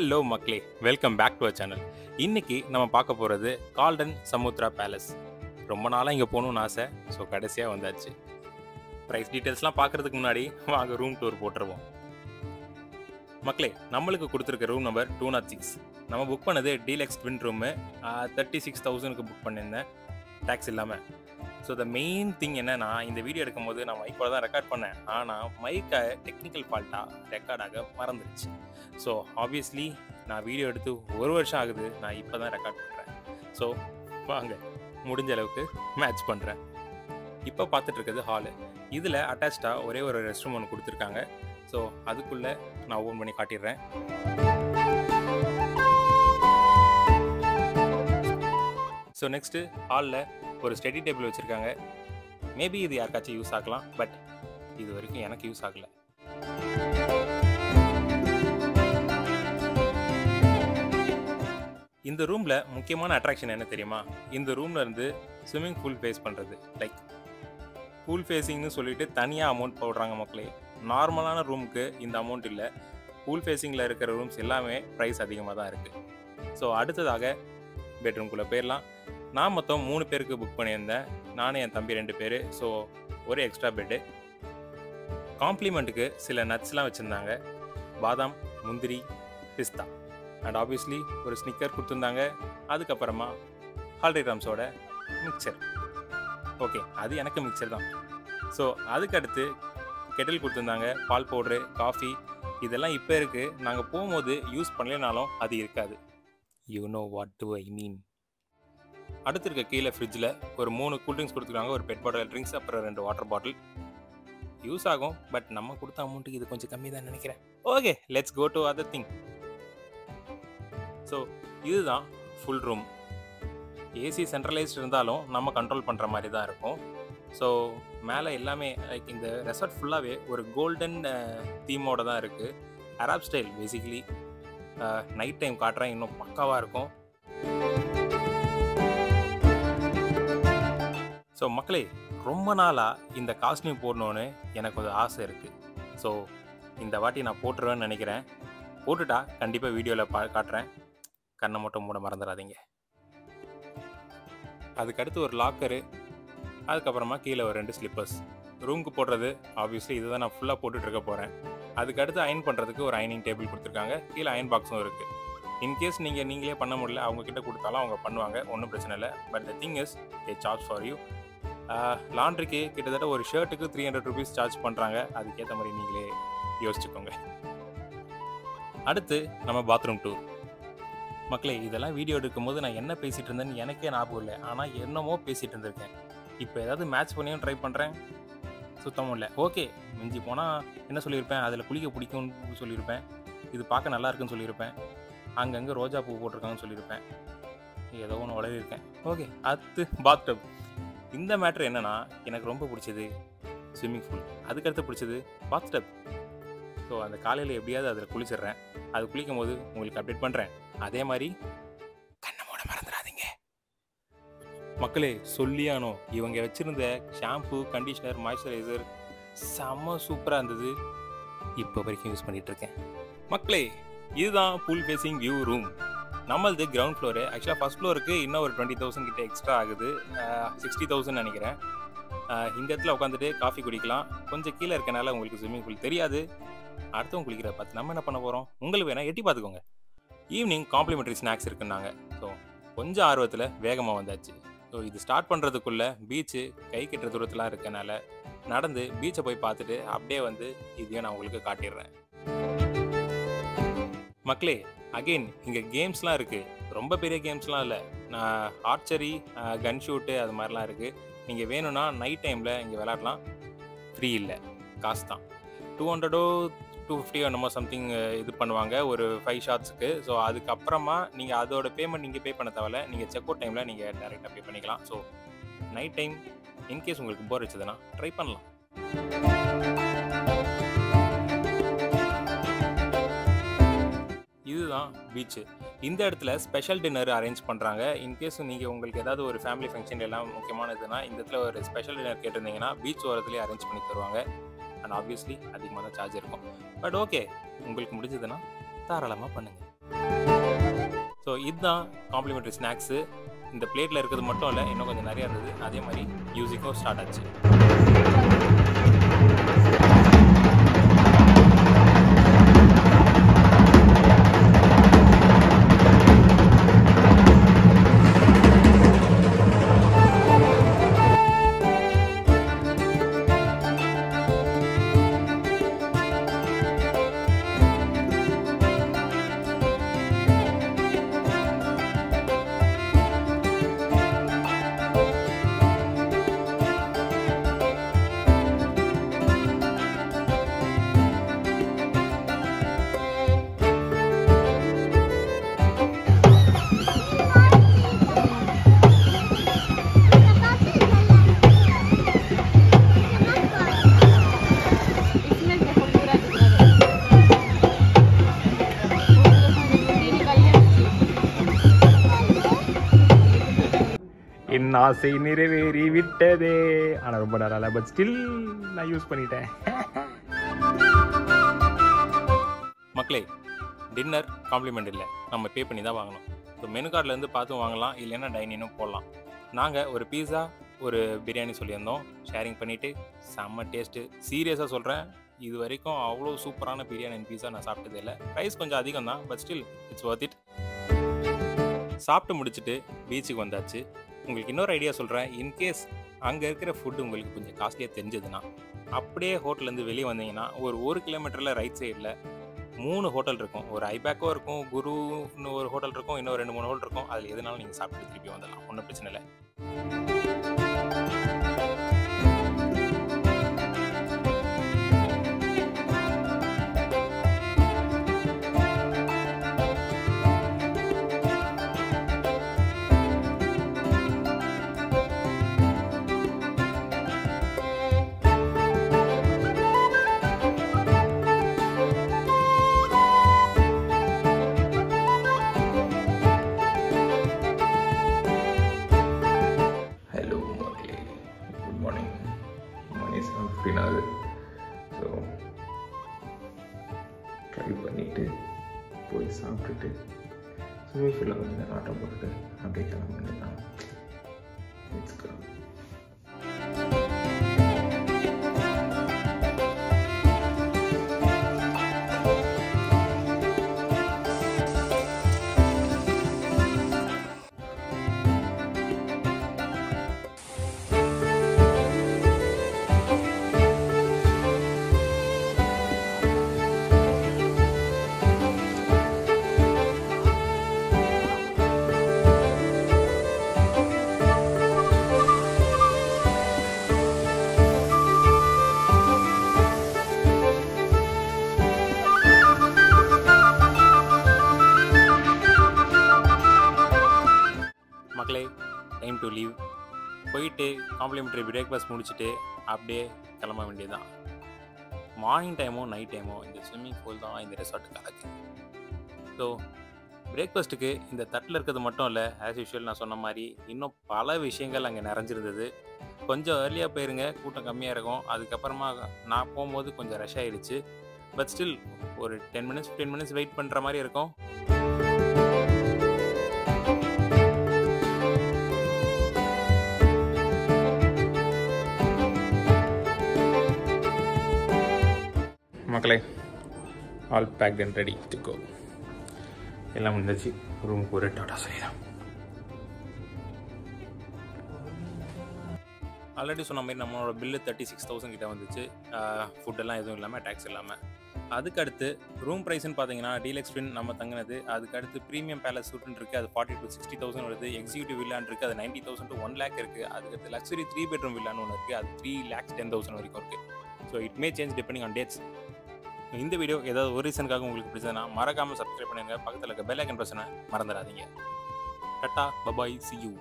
Hello மக்களே, welcome back to our channel. இன்னைக்கு நம்ம பார்க்க போகிறது கால்டன் சமுத்ரா பேலஸ். ரொம்ப நாளாக இங்கே போகணும்னு ஆசை. ஸோ கடைசியாக வந்தாச்சு. ப்ரைஸ் டீட்டெயில்ஸ்லாம் பார்க்குறதுக்கு முன்னாடி வாங்க ரூம் டூர் போட்டுருவோம். மக்களே, நம்மளுக்கு கொடுத்துருக்க ரூம் நம்பர் 206. நம்ம புக் பண்ணது டீலக்ஸ் ட்வின் ரூமு. 36,000க்கு புக் பண்ணியிருந்தேன், டேக்ஸ் இல்லாமல். ஸோ த மெயின் திங் என்னன்னா, இந்த வீடியோ எடுக்கும்போது நான் மைக்கோட தான் ரெக்கார்ட் பண்ணேன். ஆனால் மைக்கை டெக்னிக்கல் ஃபால்ட்டாக ரெக்கார்டாக மறந்துடுச்சு. ஸோ ஆப்வியஸ்லி நான் வீடியோ எடுத்து 1 வருஷம் ஆகுது, நான் இப்போ தான் ரெக்கார்ட் பண்ணுறேன். ஸோ வாங்க முடிஞ்ச அளவுக்கு மேட்ச் பண்ணுறேன். இப்போ பார்த்துட்டு இருக்கிறது ஹாலு. இதில் அட்டாச்சாக ஒரே ஒரு ரெஸ்ட் ரூம் ஒன்று கொடுத்துருக்காங்க. ஸோ அதுக்குள்ளே நான் ஓப்பன் பண்ணி காட்டிடுறேன். ஸோ நெக்ஸ்ட்டு ஹாலில் ஒரு ஸ்டடி டேபிள் வச்சுருக்காங்க. மேபி இது யாருக்காச்சும் யூஸ் ஆகலாம், பட் இது வரைக்கும் எனக்கு யூஸ் ஆகலை. இந்த ரூமில் முக்கியமான அட்ராக்ஷன் என்ன தெரியுமா? இந்த ரூமில் இருந்து ஸ்விம்மிங் பூல் ஃபேஸ் பண்ணுறது. லைக் பூல் ஃபேஸிங்னு சொல்லிட்டு தனியாக அமௌண்ட் போடுறாங்க மக்களே. நார்மலான ரூமுக்கு இந்த அமௌண்ட் இல்லை. பூல் ஃபேஸிங்கில் இருக்கிற ரூம்ஸ் எல்லாமே ப்ரைஸ் அதிகமாக தான் இருக்குது. ஸோ அடுத்ததாக பெட்ரூம்குள்ளே போயிடலாம். நான் மொத்தம் 3 பேருக்கு புக் பண்ணியிருந்தேன். நானும் என் தம்பி 2 பேர். ஸோ ஒரு எக்ஸ்ட்ரா பெட்டு. காம்ப்ளிமெண்ட்டுக்கு சில நட்ஸ்லாம் வச்சுருந்தாங்க. பாதாம், முந்திரி, பிஸ்தா அண்ட் ஆப்வியஸ்லி ஒரு ஸ்னிக்கர் கொடுத்துருந்தாங்க. அதுக்கப்புறமா ஹால்டிராம்ஸோட மிக்சர். ஓகே, அது எனக்கு மிக்சர் தான். ஸோ அதுக்கடுத்து கெட்டில் கொடுத்துருந்தாங்க, பால் பவுட்ரு, காஃபி. இதெல்லாம் இப்போ இருக்குது. நாங்கள் போகும்போது யூஸ் பண்ணலைனாலும் அது இருக்காது. யூ நோ வாட் டு ஐ மீன். அடுத்து இருக்க கீழே ஃப்ரிட்ஜில் ஒரு 3 கூல்ட்ரிங்க்ஸ் கொடுத்துருக்காங்க. ஒரு பெட் பாட்டில் ட்ரிங்க்ஸ், அப்புறம் 2 வாட்டர் பாட்டில். யூஸ் ஆகும், பட் நம்ம கொடுத்த அமௌண்ட்டுக்கு இது கொஞ்சம் கம்மி தான் நினைக்கிறேன். Okay, let's go to other thing. So இதுதான் ஃபுல் ரூம். ஏசி சென்ட்ரலைஸ்ட் இருந்தாலும் நம்ம கண்ட்ரோல் பண்ணுற மாதிரி தான் இருக்கும். ஸோ மேலே எல்லாமே லைக் இந்த ரெசார்ட் ஃபுல்லாகவே ஒரு கோல்டன் தீமோடு தான் இருக்குது. Arab style basically. Night time காட்டுறேன், இன்னும் பக்காவாக இருக்கும். ஸோ மக்களே, ரொம்ப நாளாக இந்த காஸ்டியூம் போடணுன்னு எனக்கு ஒரு ஆசை இருக்குது. ஸோ இந்த வாட்டி நான் போட்டுருவேன்னு நினைக்கிறேன். போட்டுட்டா கண்டிப்பாக வீடியோவில் காட்டுறேன். கண்ணை மட்டும் மூட மறந்துடாதீங்க. அதுக்கடுத்து ஒரு லாக்கரு, அதுக்கப்புறமா கீழே ஒரு 2 ஸ்லிப்பர்ஸ். ரூமுக்கு போடுறது ஆப்வியஸ்லி இது தான் நான் ஃபுல்லாக போட்டுட்ருக்க போகிறேன். அதுக்கடுத்து அயன் பண்ணுறதுக்கு ஒரு அயனிங் டேபிள் கொடுத்துருக்காங்க. கீழே அயன் பாக்ஸும் இருக்குது. இன்கேஸ் நீங்களே பண்ண முடியல, அவங்கக்கிட்ட கொடுத்தாலும் அவங்க பண்ணுவாங்க, ஒன்றும் பிரச்சனை இல்லை. But the thing is they charge for you. லாண்ட்ரிக்கு கிட்டத்தட்ட ஒரு ஷர்ட்டுக்கு 300 rupees சார்ஜ் பண்ணுறாங்க. அதுக்கேற்ற மாதிரி நீங்களே யோசிச்சுக்கோங்க. அடுத்து நம்ம பாத்ரூம் டூர். மக்களே, இதெல்லாம் வீடியோ எடுக்கும்போது நான் என்ன பேசிகிட்டு இருந்தேன்னு எனக்கே ஞாபகம் இல்லை. ஆனால் என்னமோ பேசிகிட்டு இருந்திருக்கேன். இப்போ ஏதாவது மேட்ச் பண்ணியும் ட்ரை பண்ணுறேன், சுத்தமும் இல்லை. ஓகே, மிஞ்சி போனால் என்ன சொல்லியிருப்பேன், அதில் குளிக்க பிடிக்கும்னு சொல்லியிருப்பேன், இது பார்க்க நல்லா இருக்குன்னு சொல்லியிருப்பேன், அங்கங்கே ரோஜா பூ போட்டிருக்காங்கன்னு சொல்லியிருப்பேன், ஏதோ ஒன்று உளறியிருக்கேன். ஓகே, அடுத்து பாத்டப். இந்த மேட்ரு என்னென்னா, எனக்கு ரொம்ப பிடிச்சது ஸ்விம்மிங் பூல், அதுக்கடுத்து பிடிச்சது பாத்டப். ஸோ அந்த காலையில் எப்படியாவது அதில் குளிச்சிடுறேன். அது குளிக்கும் போது உங்களுக்கு அப்டேட் பண்ணுறேன். அதே மாதிரி கண்ணை மூட மறந்துடாதீங்க மக்களே. சொல்லியானோ, இவங்க வச்சுருந்த ஷாம்பு, கண்டிஷனர், மாய்ஸ்சரைசர் செம்ம சூப்பராக இருந்தது. இப்போ வரைக்கும் யூஸ் பண்ணிகிட்ருக்கேன். மக்களே, இதுதான் பூல் ஃபேஸிங் வியூ ரூம். நம்மளது கிரவுண்ட் ஃப்ளோரு. ஆக்சுவலாக ஃபஸ்ட் ஃப்ளோருக்கு இன்னும் ஒரு 20,000 கிட்ட எக்ஸ்ட்ரா ஆகுது. 60,000 நினைக்கிறேன். இந்த இடத்துல உட்காந்துட்டு காஃபி குடிக்கலாம். கொஞ்சம் கீழே இருக்கனால உங்களுக்கு ஸ்விம்மிங் பூல் தெரியாது. அடுத்தவங்க குளிக்கிற பார்த்து நம்ம என்ன பண்ண போகிறோம், உங்களுக்கு வேணால் எட்டி பார்த்துக்கோங்க. ஈவினிங் காம்ப்ளிமெண்ட்ரி ஸ்நாக்ஸ் இருக்குன்னாங்க. ஸோ கொஞ்சம் ஆர்வத்தில் வேகமாக வந்தாச்சு. ஸோ இது ஸ்டார்ட் பண்ணுறதுக்குள்ளே பீச்சு கை கட்டுற தூரத்துலாம் இருக்கனால நடந்து பீச்சை போய் பார்த்துட்டு அப்படியே வந்து இதையும் நான் உங்களுக்கு காட்டிடுறேன். மக்களே, அகெயின் இங்கே கேம்ஸ்லாம் இருக்குது. ரொம்ப பெரிய கேம்ஸ்லாம் இல்லை. ஆர்ச்சரி, கன் ஷூட்டு அது மாதிரிலாம் இருக்குது. நீங்கள் வேணும்னா நைட் டைமில் இங்கே விளையாடலாம். ஃப்ரீ இல்லை, காசு தான். 200 250 என்னமோ சம்திங் இது பண்ணுவாங்க ஒரு 5 ஷாட்ஸுக்கு. ஸோ அதுக்கப்புறமா நீங்கள் அதோட பேமெண்ட் நீங்கள் பே பண்ண தேவையில்ல. நீங்கள் செக் அவுட் டைமில் நீங்கள் டேரெக்டாக பே பண்ணிக்கலாம். ஸோ நைட் டைம் இன்கேஸ் உங்களுக்கு போர் வச்சதுன்னா ட்ரை பண்ணலாம். இதுதான் பீச்சு. இந்த இடத்துல ஸ்பெஷல் டின்னர் அரேஞ்ச் பண்ணுறாங்க. இன்கேஸ் நீங்கள் உங்களுக்கு ஏதாவது ஒரு ஃபேமிலி ஃபங்க்ஷன் எல்லாம் முக்கியமானதுன்னா இந்த இடத்துல ஒரு ஸ்பெஷல் டின்னர் கேட்டிருந்தீங்கன்னா பீச் ஓரத்துலேயே அரேஞ்ச் பண்ணி தருவாங்க. அண்ட் ஆப்வியஸ்லி அதிகமாக தான் சார்ஜ் இருக்கும். பட் ஓகே, உங்களுக்கு முடிஞ்சதுன்னா தாராளமாக பண்ணுங்கள். ஸோ இதுதான் காம்ப்ளிமெண்ட்ரி ஸ்நாக்ஸு. இந்த பிளேட்டில் இருக்கிறது மட்டும் இல்லை, இன்னும் கொஞ்சம் நிறையா இருந்தது. அதே மாதிரி மியூசிக்கும் ஸ்டார்ட் ஆச்சு. என் ஆசை நிறைவேறி விட்டதே. ஆனால் ரொம்ப நல்லா, பட் ஸ்டில் நான் யூஸ் பண்ணிட்டேன். மக்களே, டின்னர் காம்ப்ளிமெண்ட் இல்லை, நம்ம பே பண்ணி தான் வாங்கணும். ஸோ மெனு கார்ட்லேருந்து பார்த்து வாங்கலாம், இல்லைன்னா டைனிங்கும் போடலாம். நாங்கள் ஒரு பீஸா ஒரு பிரியாணி சொல்லியிருந்தோம், ஷேரிங் பண்ணிவிட்டு செம்ம டேஸ்ட்டு. சீரியஸாக சொல்கிறேன், இது வரைக்கும் அவ்வளோ சூப்பரான பிரியாணி அண்ட் பீஸா நான் சாப்பிட்டதே இல்லை. ப்ரைஸ் கொஞ்சம் அதிகம் தான், but still it's worth it. சாப்பிட்டு முடிச்சுட்டு பீச்சுக்கு வந்தாச்சு. உங்களுக்கு இன்னொரு ஐடியா சொல்கிறேன். இன்கேஸ் அங்கே இருக்கிற ஃபுட்டு உங்களுக்கு கொஞ்சம் காஸ்ட்லியாக தெரிஞ்சதுன்னா, அப்படியே ஹோட்டல்லேருந்து வெளியே வந்தீங்கன்னா ஒரு கிலோமீட்டரில் ரைட் சைடில் 3 ஹோட்டல் இருக்கும். ஒரு ஐபேக்கோ இருக்கும், குருன்னு ஒரு ஹோட்டல் இருக்கும், இன்னும் 2-3 ஹோட்டல் இருக்கும். அதில் எதுனாலும் நீங்கள் சாப்பிட்டு திருப்பி வந்துடலாம், ஒன்றும் பிரச்சனை இல்லை. அப்படின்னாது. ஸோ ட்ரை பண்ணிவிட்டு போய் சாப்பிட்டுட்டு ஸ்விம்மிங் பூலில் கொஞ்சம் நேரம் ஆட்டம் போட்டுட்டு அப்படியே கிளம்ப வேண்டியதான். மக்களே, டைம் டு லீவ். போயிட்டு காம்ப்ளிமெண்ட்ரி பிரேக்ஃபாஸ்ட் முடிச்சுட்டு அப்படியே கிளம்ப வேண்டியதுதான். மார்னிங் டைமோ நைட் டைமோ இந்த ஸ்விம்மிங் பூல் தான் இந்த ரெசார்ட்டுக்கு அழகு. ஸோ பிரேக்ஃபாஸ்ட்டுக்கு இந்த தட்டில் இருக்கிறது மட்டும் இல்லை, ஆஸ் யூஷுவல் நான் சொன்ன மாதிரி இன்னும் பல விஷயங்கள் அங்கே நிறைஞ்சிருந்தது. கொஞ்சம் ஏர்லியாக போயிருங்க, கூட்டம் கம்மியாக இருக்கும். அதுக்கப்புறமா நான் போகும்போது கொஞ்சம் ரஷ் ஆகிடுச்சு. பட் ஸ்டில் ஒரு 10 மினிட்ஸ் வெயிட் பண்ணுற மாதிரி இருக்கும். மக்களே, all packed and ready to go. எல்லாம் முடிஞ்சிச்சு. ரூமுக்கு ஒரு டாடா சொல்லிடலாம். ஆல்ரெடி சொன்ன மாதிரி நம்மளோட பில்லு 36,000 கிட்ட வந்துச்சு, ஃபுட்டெல்லாம் எதுவும் இல்லாமல், டேக்ஸ் இல்லாமல். அதுக்கடுத்து ரூம் ப்ரைஸ்ன்னு பார்த்தீங்கன்னா டீலக்ஸ் ட்வின் நம்ம தங்கினது, அதுக்கடுத்து ப்ரீமியம் பேலஸ் சூட்டுன்னு இருக்குது, அது 40,000 to 60,000 வருது. எக்ஸிக்யூட்டிவ் வில்லான்னு இருக்குது, அது 90,000 to 1 lakh இருக்குது. அதுக்கடுத்து லக்ஸரி 3 bedroom வில்லான்னு ஒன்று இருக்குது, அது 3,10,000 வரைக்கும் இருக்குது. So it may change depending on dates. இந்த வீடியோ ஏதாவது ஒரு ரீசனுக்காக உங்களுக்கு பிடிச்சதுன்னா மறக்காமல் சப்ஸ்கிரைப் பண்ணுங்க, பக்கத்தில் இருக்க பெல் ஐக்கன் பிரச்சனை மறந்துடாதீங்க. Tata, bye bye, see you.